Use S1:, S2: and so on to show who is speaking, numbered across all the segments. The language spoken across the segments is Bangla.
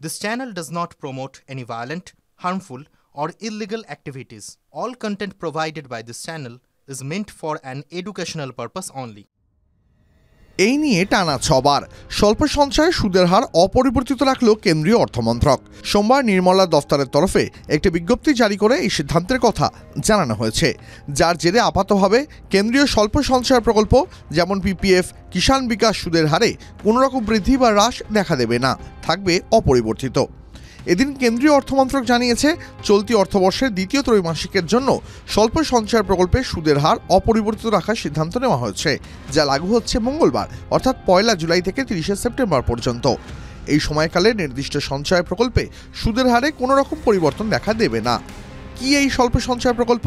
S1: This channel does not promote any violent, harmful, or illegal activities. All content provided by this channel is meant for an educational purpose only.
S2: এই নিয়ে টানা 6 বার স্বল্প সঞ্চয়ে সুদের হার অপরিবর্তিত রাখল কেন্দ্রীয় অর্থমন্ত্রক। সোমবার নির্মলা দফতরের তরফে একটি বিজ্ঞপ্তি জারি করে এই সিদ্ধান্তের কথা জানানো হয়েছে, যার জেরে আপাতভাবে কেন্দ্রীয় স্বল্প সঞ্চয় প্রকল্প যেমন পিপিএফ, কিষাণ বিকাশ সুদের হারে কোনো রকম বৃদ্ধি বা হ্রাস দেখা দেবে না, থাকবে অপরিবর্তিত। এদিন কেন্দ্রীয় অর্থমন্ত্রক জানিয়েছে, চলতি অর্থবর্ষের দ্বিতীয় ত্রৈমাসিকের জন্য স্বল্প সঞ্চয় প্রকল্পে সুদের হার অপরিবর্তিত রাখার সিদ্ধান্ত নেওয়া হয়েছে, যা লাগু হচ্ছে মঙ্গলবার অর্থাৎ 1 জুলাই থেকে 30 সেপ্টেম্বর পর্যন্ত। এই সময়কালে নির্দিষ্ট সঞ্চয় প্রকল্পে সুদের হারে কোনো রকম পরিবর্তন দেখা দেবে না। কি এই স্বল্প সঞ্চয় প্রকল্প?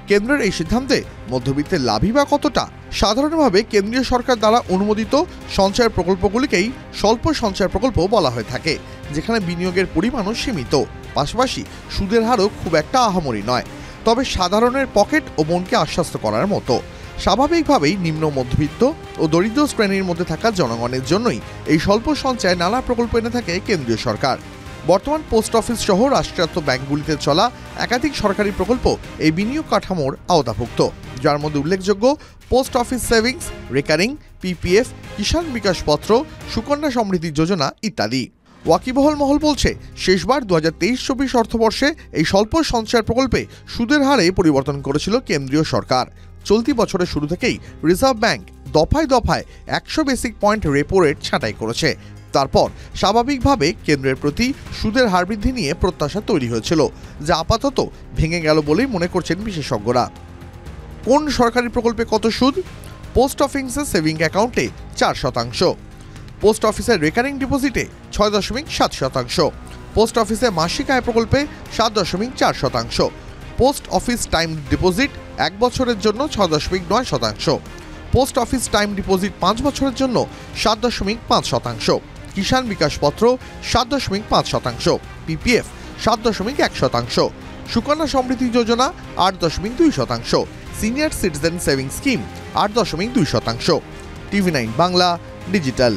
S2: কেন্দ্রের এই সিদ্ধান্তে মধ্যবিত্তের লাভই বা কতটা? সাধারণভাবে কেন্দ্রীয় সরকার দ্বারা অনুমোদিত সঞ্চয় প্রকল্পগুলিকেই স্বল্প সঞ্চয় প্রকল্প বলা হয়ে থাকে, যেখানে বিনিয়োগের পরিমাণও সীমিত, পাশাপাশি সুদের হারও খুব একটা আহামরি নয়, তবে সাধারণের পকেট ও মনকে আশ্বস্ত করার মতো। স্বাভাবিকভাবেই নিম্ন মধ্যবিত্ত ও দরিদ্র শ্রেণীর মধ্যে থাকা জনগণের জন্যই এই স্বল্প সঞ্চয়ে নানা প্রকল্প এনে থাকে কেন্দ্রীয় সরকার। বর্তমান পোস্ট অফিস সহ রাষ্ট্রায়ত্ত ব্যাংকগুলিতে চলা একাধিক সরকারি প্রকল্প এই বিনিয়োগ কাঠামোর আওতাভুক্ত, যার মধ্যে উল্লেখযোগ্য post office savings, recurring, PPF, Kisan Vikas Patra, Sukanya Samriddhi Yojana ইত্যাদি। ওয়াকিবহল মহল বলছে, শেষবার 2023-24 অর্থবর্ষে এই স্বল্প সঞ্চয় প্রকল্পে সুদের হারে পরিবর্তন করেছিল কেন্দ্রীয় সরকার। চলতি বছরের শুরু থেকেই রিজার্ভ ব্যাংক দফায় দফায় 100 বেসিক পয়েন্ট রেপো রেট ছাঁটাই করেছে। তারপর স্বাভাবিকভাবে কেন্দ্রের প্রতি সুদের হার বৃদ্ধি নিয়ে প্রত্যাশা তৈরি হয়েছিল, যা আপাতত ভেঙে গেল বলেই মনে করছেন বিশেষজ্ঞরা। কোন সরকারি প্রকল্পে কত সুদ? পোস্ট অফিসের সেভিং অ্যাকাউন্টে 4%, পোস্ট অফিসের রেকারিং ডিপোজিটে 6.7%, পোস্ট অফিসে মাসিক আয় প্রকল্পে 7.4%, পোস্ট অফিস টাইম ডিপোজিট 1 বছরের জন্য 6.9%, পোস্ট অফিস টাইম ডিপোজিট 5 বছরের জন্য 7.5%, কিষাণ বিকাশ পত্র 7.5%, PPF 7.1%, Sukanya Samriddhi Yojana 8.2%, senior citizen saving scheme 8.2%। TV9 Bangla digital.